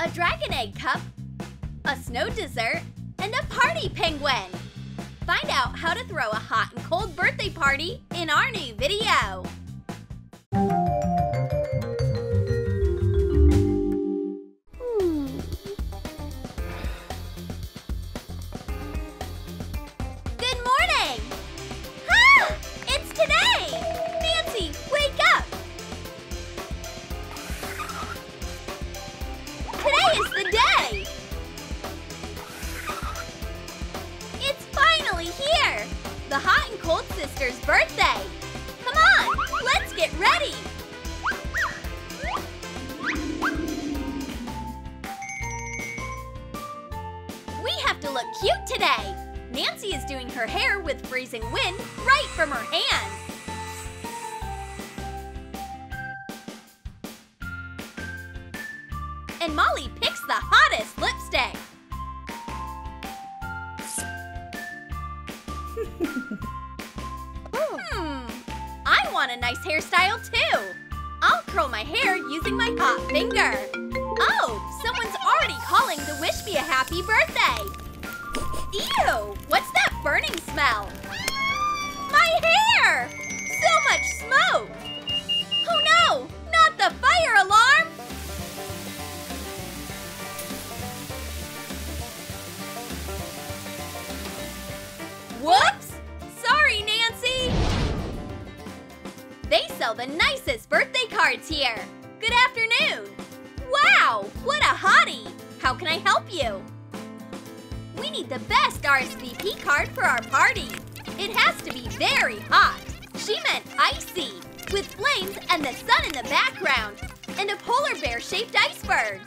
a dragon egg cup, a snow dessert, and a party penguin. Find out how to throw a hot and cold birthday party in our new video. Good morning! Ah! It's today! Nancy, wake up! Today is the day! It's finally here! The hot and cold sister's birthday! Come on, let's get ready! We have to look cute today! Nancy is doing her hair with freezing wind right from her hands. And Molly picks the hottest lipstick. I want a nice hairstyle too. I'll curl my hair using my hot finger. Oh, someone's already calling to wish me a happy birthday. Ew, what's that burning smell? My hair! So much smoke! Oh no, not the fire alarm! Whoops! Sorry, Nancy! They sell the nicest birthday cards here. Good afternoon. Wow, what a hottie! How can I help you? We need the best RSVP card for our party. It has to be very hot. She meant icy, with flames and the sun in the background, and a polar bear-shaped iceberg.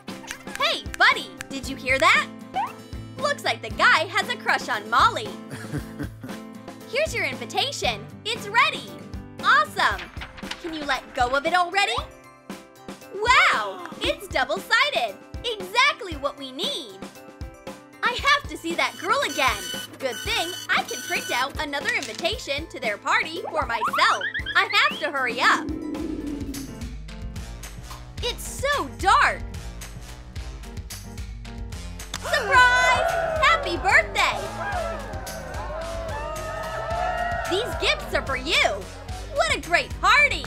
Hey, buddy, did you hear that? Looks like the guy has a crush on Molly. Here's your invitation. It's ready. Awesome. Can you let go of it already? Wow, it's double-sided. Exactly what we need. I have to see that girl again. Good thing I can print out another invitation to their party for myself. I have to hurry up. It's so dark. Surprise! Happy birthday! These gifts are for you. What a great party!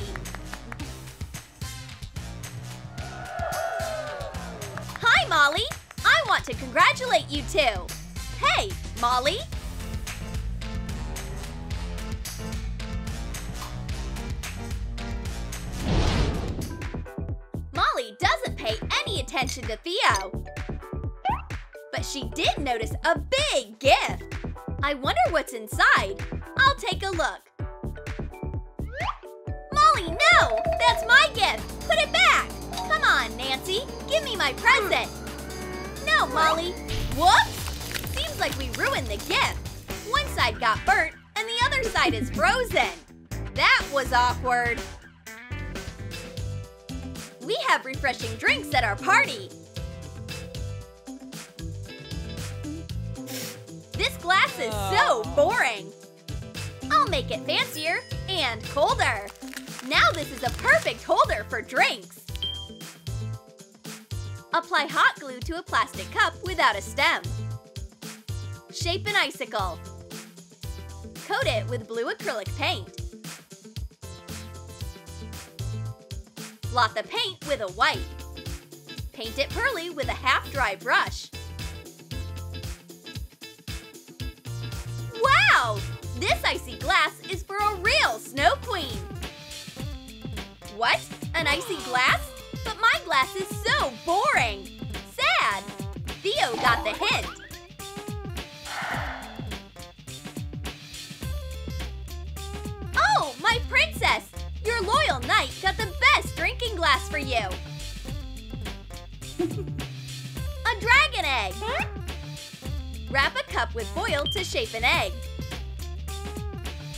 Hi, Molly. I want to congratulate you two. Hey, Molly. Molly doesn't pay any attention to Theo. But she did notice a big gift. I wonder what's inside. I'll take a look. Molly, no! That's my gift! Put it back! Come on, Nancy. Give me my present. No, Molly. Whoops! Seems like we ruined the gift. One side got burnt and the other side is frozen. That was awkward. We have refreshing drinks at our party. This glass is so boring. I'll make it fancier and colder. Now this is a perfect holder for drinks. Apply hot glue to a plastic cup without a stem. Shape an icicle. Coat it with blue acrylic paint. Blot the paint with a white. Paint it pearly with a half-dry brush. Wow! This icy glass is for a real snow queen. What? An icy glass? But my glass is so boring. Sad. Theo got the hint. Oh, my princess! Your loyal knight got the best drinking glass for you. A dragon egg. Wrap a cup with foil to shape an egg.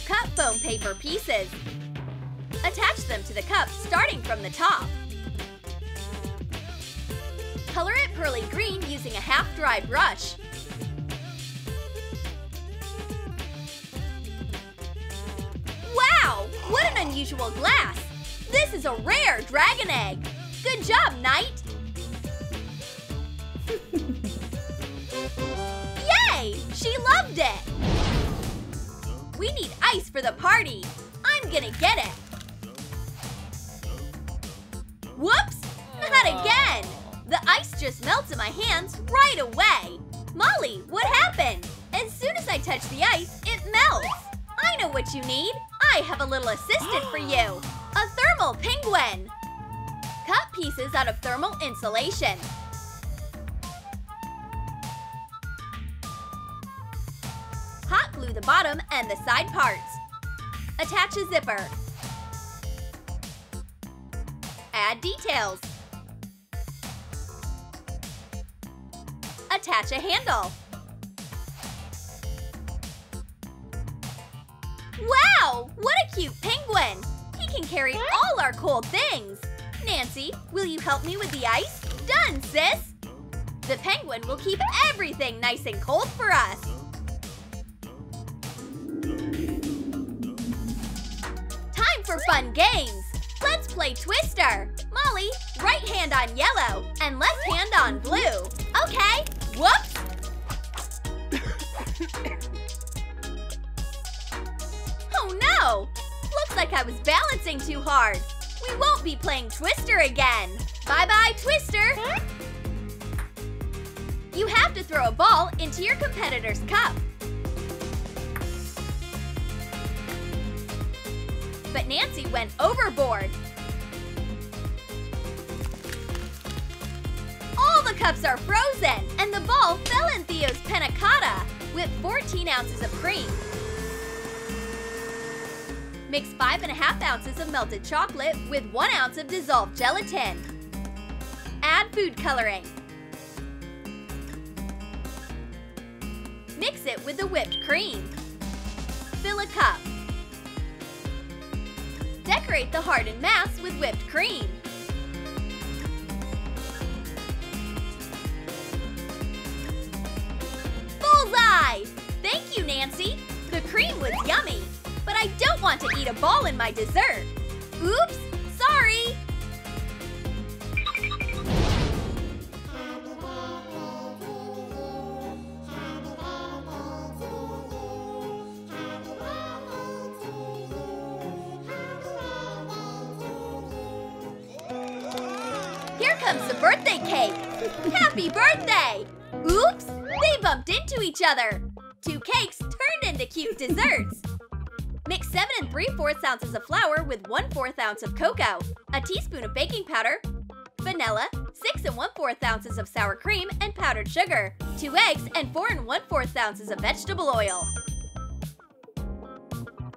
Cut foam paper pieces. Attach them to the cup starting from the top. Color it pearly green using a half-dry brush. Wow! What an unusual glass! This is a rare dragon egg! Good job, Knight! Yay! She loved it! We need ice for the party. I'm gonna get it. Whoops! Not again! The ice just melts in my hands right away. Molly, what happened? As soon as I touch the ice, it melts. I know what you need. I have a little assistant for you. A thermal penguin. Cut pieces out of thermal insulation. Hot glue the bottom and the side parts. Attach a zipper. Add details. Attach a handle. Wow! What a cute penguin! He can carry all our cold things. Nancy, will you help me with the ice? Done, sis! The penguin will keep everything nice and cold for us. Time for fun games. Let's play Twister. Molly, right hand on yellow and left hand on blue. Okay, whoops! Oh no! Looks like I was balancing too hard. We won't be playing Twister again. Bye-bye, Twister! You have to throw a ball into your competitor's cup. But Nancy went overboard. All the cups are frozen, and the ball fell in Theo's panna cotta. Whip 14 ounces of cream. Mix 5½ ounces of melted chocolate with 1 ounce of dissolved gelatin. Add food coloring. Mix it with the whipped cream. Fill a cup. Decorate the hardened mass with whipped cream. Bullseye! Thank you, Nancy. The cream was yummy, but I don't want to eat a ball in my dessert. Oops, sorry. Here comes the birthday cake! Happy birthday! Oops! They bumped into each other! 2 cakes turned into cute desserts! Mix 7 3/4 ounces of flour with 1/4 ounce of cocoa, a teaspoon of baking powder, vanilla, 6 1/4 ounces of sour cream and powdered sugar, 2 eggs and 4 1/4 ounces of vegetable oil.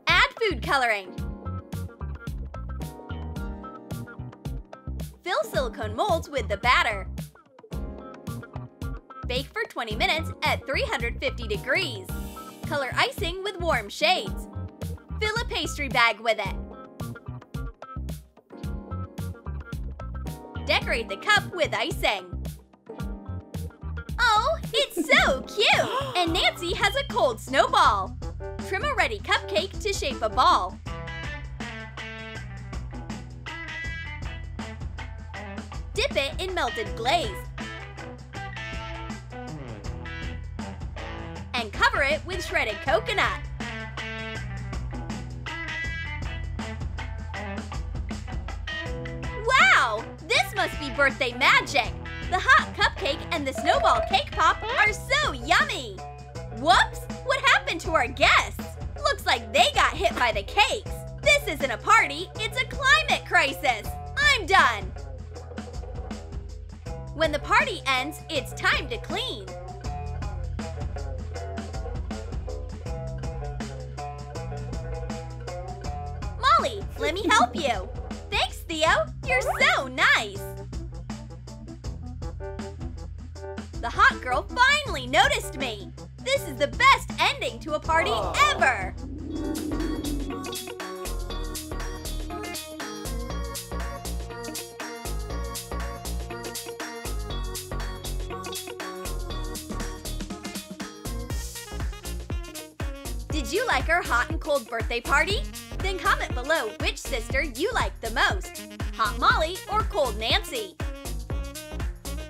Add food coloring. Fill silicone molds with the batter. Bake for 20 minutes at 350 degrees. Color icing with warm shades. Fill a pastry bag with it. Decorate the cup with icing. Oh, it's so cute! And Nancy has a cold snowball. Trim a ready cupcake to shape a ball. Dip it in melted glaze. And cover it with shredded coconut. Wow! This must be birthday magic! The hot cupcake and the snowball cake pop are so yummy! Whoops! What happened to our guests? Looks like they got hit by the cakes. This isn't a party, it's a climate crisis! I'm done! When the party ends, it's time to clean. Molly, let me help you. Thanks, Theo. You're so nice. The hot girl finally noticed me. This is the best ending to a party ever. Did you like our hot and cold birthday party? Then comment below which sister you like the most, Hot Molly or Cold Nancy.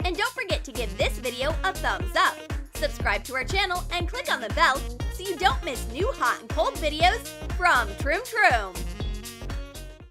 And don't forget to give this video a thumbs up. Subscribe to our channel and click on the bell so you don't miss new hot and cold videos from Troom.